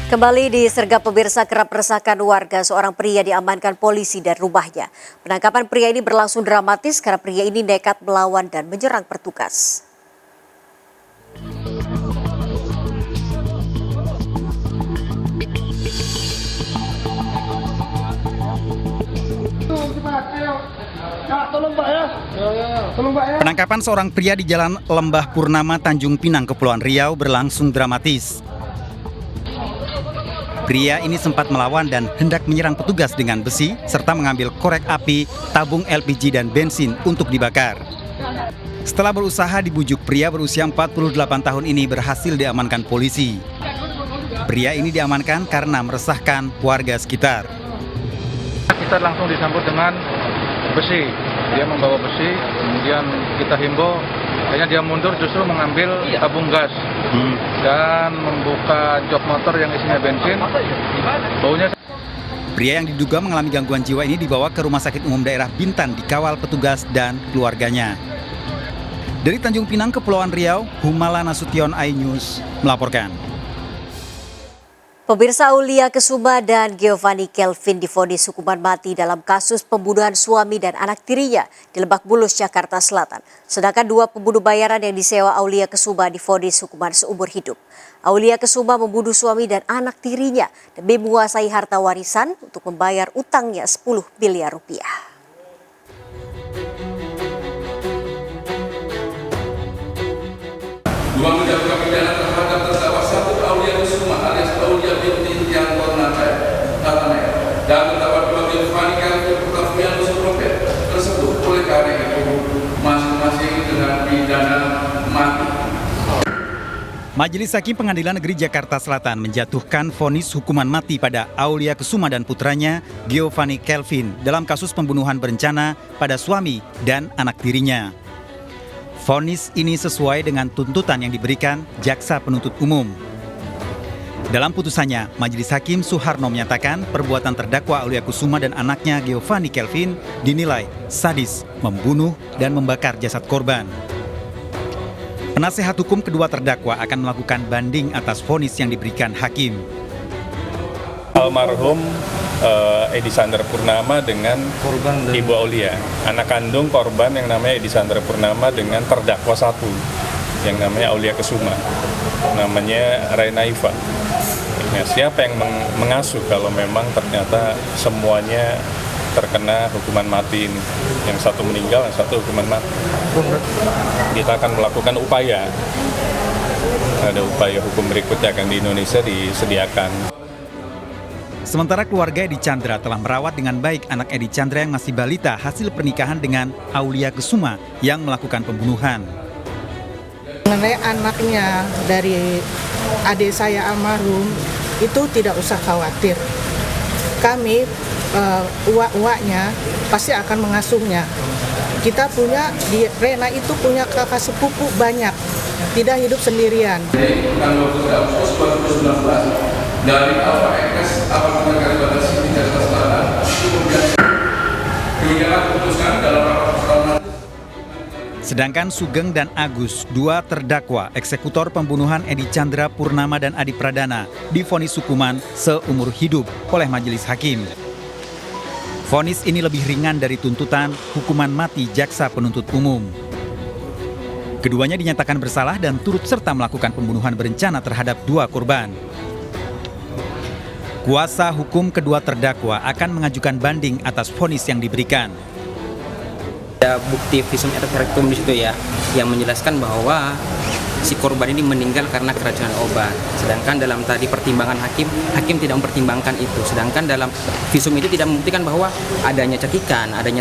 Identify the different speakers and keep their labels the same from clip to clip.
Speaker 1: Kembali disergap pemirsa, kerap meresahkan warga, seorang pria diamankan polisi dari rumahnya. Penangkapan pria ini berlangsung dramatis karena pria ini nekat melawan dan menyerang petugas.
Speaker 2: Penangkapan seorang pria di Jalan Lembah Purnama, Tanjung Pinang, Kepulauan Riau berlangsung dramatis. Pria ini sempat melawan dan hendak menyerang petugas dengan besi serta mengambil korek api, tabung LPG dan bensin untuk dibakar. Setelah berusaha dibujuk, pria berusia 48 tahun ini berhasil diamankan polisi. Pria ini diamankan karena meresahkan warga sekitar.
Speaker 3: Kita langsung disambut dengan besi. Dia membawa besi, kemudian kita himbau, akhirnya dia mundur justru mengambil tabung gas dan membuka jok motor yang isinya bensin. Baunya.
Speaker 2: Pria yang diduga mengalami gangguan jiwa ini dibawa ke Rumah Sakit Umum Daerah Bintan dikawal petugas dan keluarganya. Dari Tanjung Pinang, Kepulauan Riau, Humala Nasution, iNews melaporkan.
Speaker 1: Pemirsa, Aulia Kesuma dan Giovanni Kelvin divonis hukuman mati dalam kasus pembunuhan suami dan anak tirinya di Lebak Bulus, Jakarta Selatan. Sedangkan dua pembunuh bayaran yang disewa Aulia Kesuma divonis hukuman seumur hidup. Aulia Kesuma membunuh suami dan anak tirinya demi menguasai harta warisan untuk membayar utangnya 10 miliar rupiah.
Speaker 4: Dua menjatuhkan pidana terhadap terdakwa satu Aulia Kesuma alias Aulia binti yang dan terdakwa dua Giovanni Kelvin Putafianus tersebut oleh karena itu masing-masing dengan pidana mati.
Speaker 2: Majelis Hakim Pengadilan Negeri Jakarta Selatan menjatuhkan vonis hukuman mati pada Aulia Kesuma dan putranya Giovanni Kelvin dalam kasus pembunuhan berencana pada suami dan anak tirinya. Vonis ini sesuai dengan tuntutan yang diberikan Jaksa Penuntut Umum. Dalam putusannya, Majelis Hakim Suharno menyatakan perbuatan terdakwa Aulia Kesuma dan anaknya Giovanni Kelvin dinilai sadis, membunuh dan membakar jasad korban. Penasehat hukum kedua terdakwa akan melakukan banding atas vonis yang diberikan hakim.
Speaker 5: Almarhum Edi Sandra Purnama dengan Ibu Aulia, anak kandung korban yang namanya Edi Sandra Purnama dengan terdakwa satu yang namanya Aulia Kesuma, namanya Raina Iva. Nah, siapa yang mengasuh kalau memang ternyata semuanya terkena hukuman mati ini? Yang satu meninggal, yang satu hukuman mati. Kita akan melakukan upaya. Ada upaya hukum berikutnya akan di Indonesia disediakan.
Speaker 2: Sementara keluarga Edi Chandra telah merawat dengan baik anak Edi Chandra yang masih balita hasil pernikahan dengan Aulia Kesuma yang melakukan pembunuhan.
Speaker 6: Mengenai anaknya dari adik saya almarhum, itu tidak usah khawatir. Kami, uak-uaknya pasti akan mengasuhnya. Kita punya, di Rena itu punya kakak sepupu banyak, tidak hidup sendirian.
Speaker 4: Tanggal 23 Agustus 2019 dari LPS Apartemen Kalibata City, Jakarta Selatan, kemudian diputuskan dalam rapat pertama.
Speaker 2: Sedangkan Sugeng dan Agus, dua terdakwa eksekutor pembunuhan Edi Chandra Purnama dan Adi Pradana, divonis hukuman seumur hidup oleh majelis hakim. Vonis ini lebih ringan dari tuntutan hukuman mati Jaksa Penuntut Umum. Keduanya dinyatakan bersalah dan turut serta melakukan pembunuhan berencana terhadap dua korban. Kuasa hukum kedua terdakwa akan mengajukan banding atas vonis yang diberikan.
Speaker 7: Ada bukti visum et repertum di situ ya, yang menjelaskan bahwa si korban ini meninggal karena keracunan obat. Sedangkan dalam tadi pertimbangan hakim tidak mempertimbangkan itu. Sedangkan dalam visum itu tidak membuktikan bahwa adanya cekikan, adanya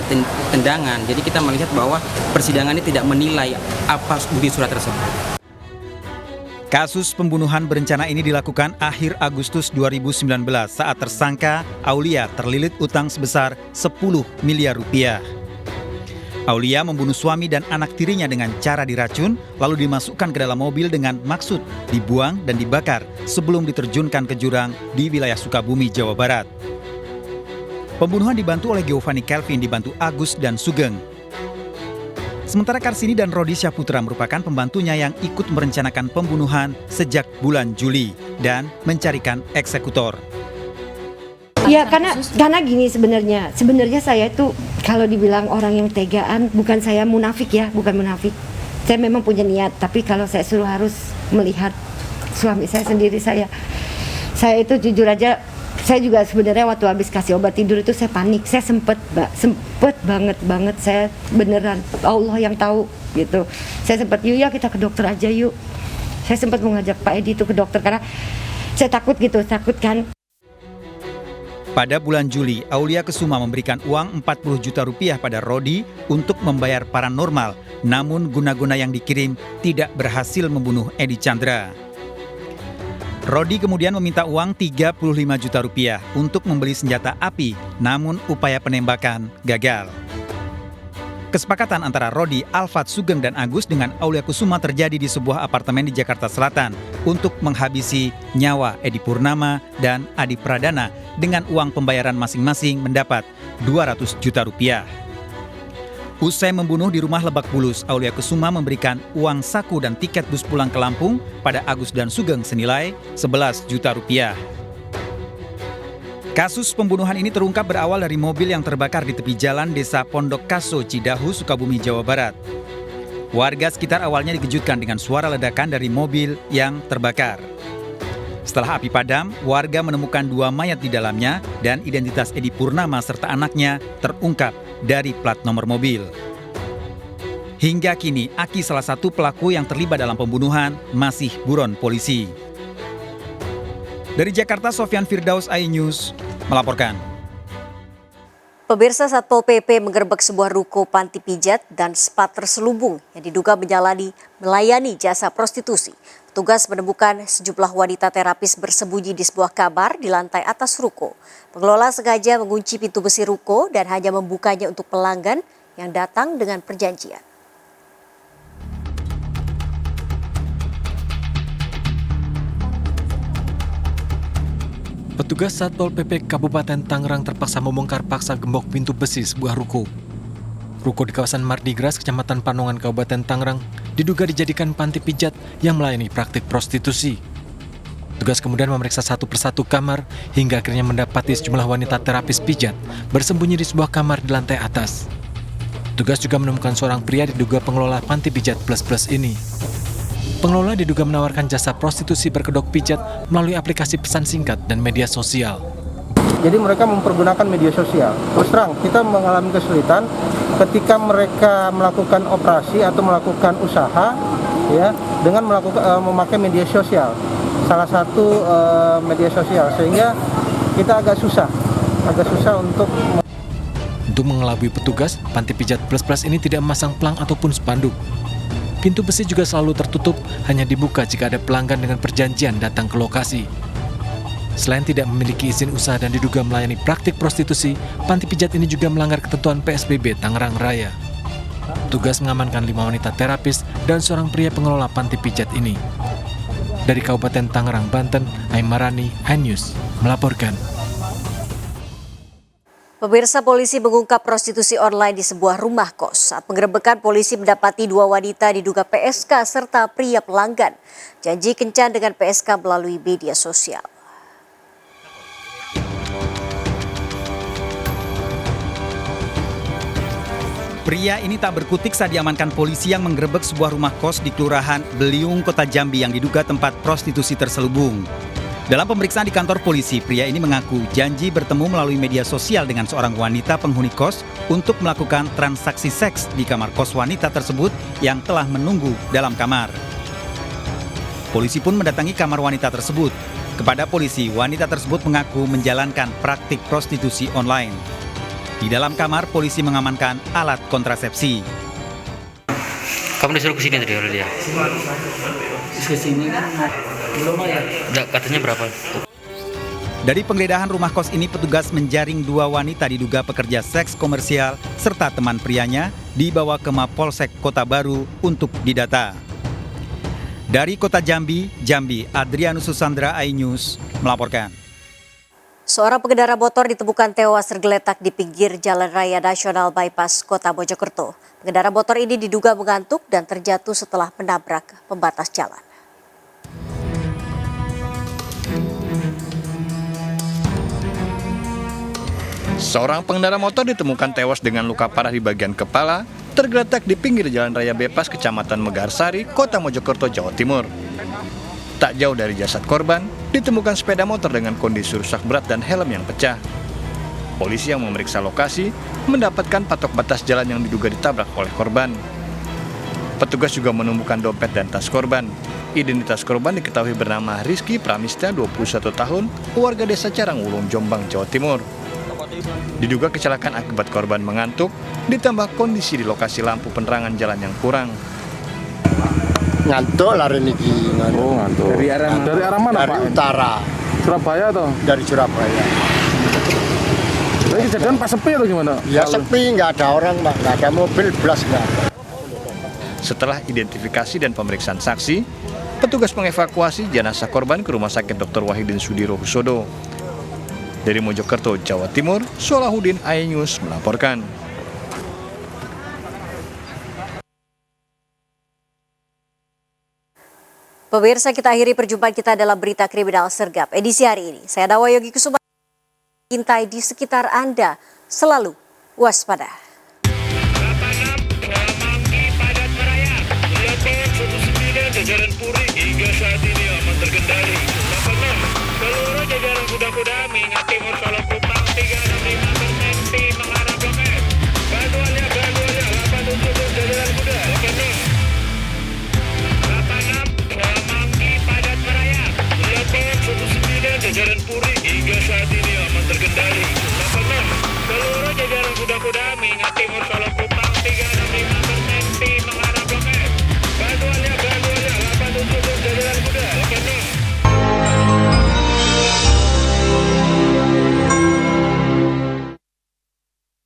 Speaker 7: tendangan. Jadi kita melihat bahwa persidangan ini tidak menilai apa bukti surat tersebut.
Speaker 2: Kasus pembunuhan berencana ini dilakukan akhir Agustus 2019 saat tersangka Aulia terlilit utang sebesar 10 miliar rupiah. Aulia membunuh suami dan anak tirinya dengan cara diracun, lalu dimasukkan ke dalam mobil dengan maksud dibuang dan dibakar sebelum diterjunkan ke jurang di wilayah Sukabumi, Jawa Barat. Pembunuhan dibantu oleh Giovanni Kelvin, dibantu Agus dan Sugeng. Sementara Karsini dan Rodi Syahputra merupakan pembantunya yang ikut merencanakan pembunuhan sejak bulan Juli dan mencarikan eksekutor.
Speaker 8: Ya karena gini sebenarnya saya itu kalau dibilang orang yang tegaan, bukan saya munafik ya, bukan munafik. Saya memang punya niat, tapi kalau saya suruh harus melihat suami saya sendiri, saya itu jujur aja, saya juga sebenarnya waktu habis kasih obat tidur itu saya panik, saya sempet banget, saya beneran Allah yang tahu gitu. Saya sempat yuk ya kita ke dokter aja yuk. Saya sempat mengajak Pak Edi itu ke dokter karena saya takut kan.
Speaker 2: Pada bulan Juli, Aulia Kesuma memberikan uang 40 juta rupiah pada Rodi untuk membayar paranormal, namun guna-guna yang dikirim tidak berhasil membunuh Edi Chandra. Rodi kemudian meminta uang 35 juta rupiah untuk membeli senjata api, namun upaya penembakan gagal. Kesepakatan antara Rodi, Alfat Sugeng, dan Agus dengan Aulia Kesuma terjadi di sebuah apartemen di Jakarta Selatan untuk menghabisi nyawa Edi Purnama dan Adi Pradana dengan uang pembayaran masing-masing mendapat 200 juta rupiah. Usai membunuh di rumah Lebak Bulus, Aulia Kesuma memberikan uang saku dan tiket bus pulang ke Lampung pada Agus dan Sugeng senilai 11 juta rupiah. Kasus pembunuhan ini terungkap berawal dari mobil yang terbakar di tepi jalan Desa Pondok Kaso, Cidahu, Sukabumi, Jawa Barat. Warga sekitar awalnya dikejutkan dengan suara ledakan dari mobil yang terbakar. Setelah api padam, warga menemukan 2 mayat di dalamnya dan identitas Edi Purnama serta anaknya terungkap dari plat nomor mobil. Hingga kini, Aki, salah satu pelaku yang terlibat dalam pembunuhan, masih buron polisi. Dari Jakarta, Sofyan Firdaus, iNews melaporkan.
Speaker 1: Pemirsa, Satpol PP menggerebek sebuah ruko panti pijat dan spa terselubung yang diduga melayani jasa prostitusi. Petugas menemukan sejumlah wanita terapis bersembunyi di sebuah kamar di lantai atas ruko. Pengelola sengaja mengunci pintu besi ruko dan hanya membukanya untuk pelanggan yang datang dengan perjanjian.
Speaker 9: Petugas Satpol PP Kabupaten Tangerang terpaksa membongkar paksa gembok pintu besi sebuah ruko. Ruko di kawasan Mardigras, Kecamatan Panongan, Kabupaten Tangerang, diduga dijadikan panti pijat yang melayani praktik prostitusi. Petugas kemudian memeriksa satu persatu kamar hingga akhirnya mendapati sejumlah wanita terapis pijat bersembunyi di sebuah kamar di lantai atas. Petugas juga menemukan seorang pria diduga pengelola panti pijat plus-plus ini. Pengelola diduga menawarkan jasa prostitusi berkedok pijat melalui aplikasi pesan singkat dan media sosial.
Speaker 10: Jadi mereka mempergunakan media sosial. Terus terang, kita mengalami kesulitan ketika mereka melakukan operasi atau melakukan usaha, ya, dengan memakai media sosial. Salah satu media sosial, sehingga kita agak susah untuk
Speaker 9: mengelabui petugas, panti pijat plus-plus ini tidak memasang pelang ataupun spanduk. Pintu besi juga selalu tertutup, hanya dibuka jika ada pelanggan dengan perjanjian datang ke lokasi. Selain tidak memiliki izin usaha dan diduga melayani praktik prostitusi, panti pijat ini juga melanggar ketentuan PSBB Tangerang Raya. Petugas mengamankan 5 wanita terapis dan seorang pria pengelola panti pijat ini. Dari Kabupaten Tangerang, Banten, Aimarani, iNews melaporkan.
Speaker 1: Pemirsa, polisi mengungkap prostitusi online di sebuah rumah kos. Saat penggerebekan, polisi mendapati 2 wanita diduga PSK serta pria pelanggan. Janji kencan dengan PSK melalui media sosial.
Speaker 2: Pria ini tak berkutik saat diamankan polisi yang menggerebek sebuah rumah kos di Kelurahan Beliung, Kota Jambi yang diduga tempat prostitusi terselubung. Dalam pemeriksaan di kantor polisi, pria ini mengaku janji bertemu melalui media sosial dengan seorang wanita penghuni kos untuk melakukan transaksi seks di kamar kos wanita tersebut yang telah menunggu dalam kamar. Polisi pun mendatangi kamar wanita tersebut. Kepada polisi, wanita tersebut mengaku menjalankan praktik prostitusi online. Di dalam kamar, polisi mengamankan alat kontrasepsi.
Speaker 11: Kamu disuruh ke sini tadi oleh dia? Ke sini kan belum ya. Katanya berapa?
Speaker 2: Dari penggeledahan rumah kos ini, petugas menjaring 2 wanita diduga pekerja seks komersial serta teman prianya dibawa ke Mapolsek Kota Baru untuk didata. Dari Kota Jambi, Adrianus Susandra, iNews melaporkan.
Speaker 1: Seorang pengendara motor ditemukan tewas tergeletak di pinggir Jalan Raya Nasional Bypass Kota Mojokerto. Pengendara motor ini diduga mengantuk dan terjatuh setelah menabrak pembatas jalan.
Speaker 12: Seorang pengendara motor ditemukan tewas dengan luka parah di bagian kepala, tergeletak di pinggir Jalan Raya Bypass Kecamatan Megarsari, Kota Mojokerto, Jawa Timur. Tak jauh dari jasad korban, ditemukan sepeda motor dengan kondisi rusak berat dan helm yang pecah. Polisi yang memeriksa lokasi mendapatkan patok batas jalan yang diduga ditabrak oleh korban. Petugas juga menemukan dompet dan tas korban. Identitas korban diketahui bernama Rizky Pramista, 21 tahun, warga desa Carangwulung, Jombang, Jawa Timur. Diduga kecelakaan akibat korban mengantuk, ditambah kondisi di lokasi lampu penerangan jalan yang kurang.
Speaker 13: Ngantuk lari niki.
Speaker 3: Oh, ngantuk. Dari arah mana,
Speaker 13: Dari
Speaker 3: Pak?
Speaker 13: utara.
Speaker 3: Surabaya atau?
Speaker 13: Dari Surabaya.
Speaker 3: Jadi kejadian pas sepi atau gimana?
Speaker 13: Ya sepi, nggak ada orang, Pak. Nggak ada mobil, belas nggak ada.
Speaker 12: Setelah identifikasi dan pemeriksaan saksi, petugas mengevakuasi jenazah korban ke Rumah Sakit Dr. Wahidin Sudirohusodo. Dari Mojokerto, Jawa Timur, Solahuddin iNews melaporkan.
Speaker 1: Pemirsa, kita akhiri perjumpaan kita dalam Berita Kriminal Sergap edisi hari ini. Saya Dawa Yogi Kusuma. Intai di sekitar Anda, selalu waspada.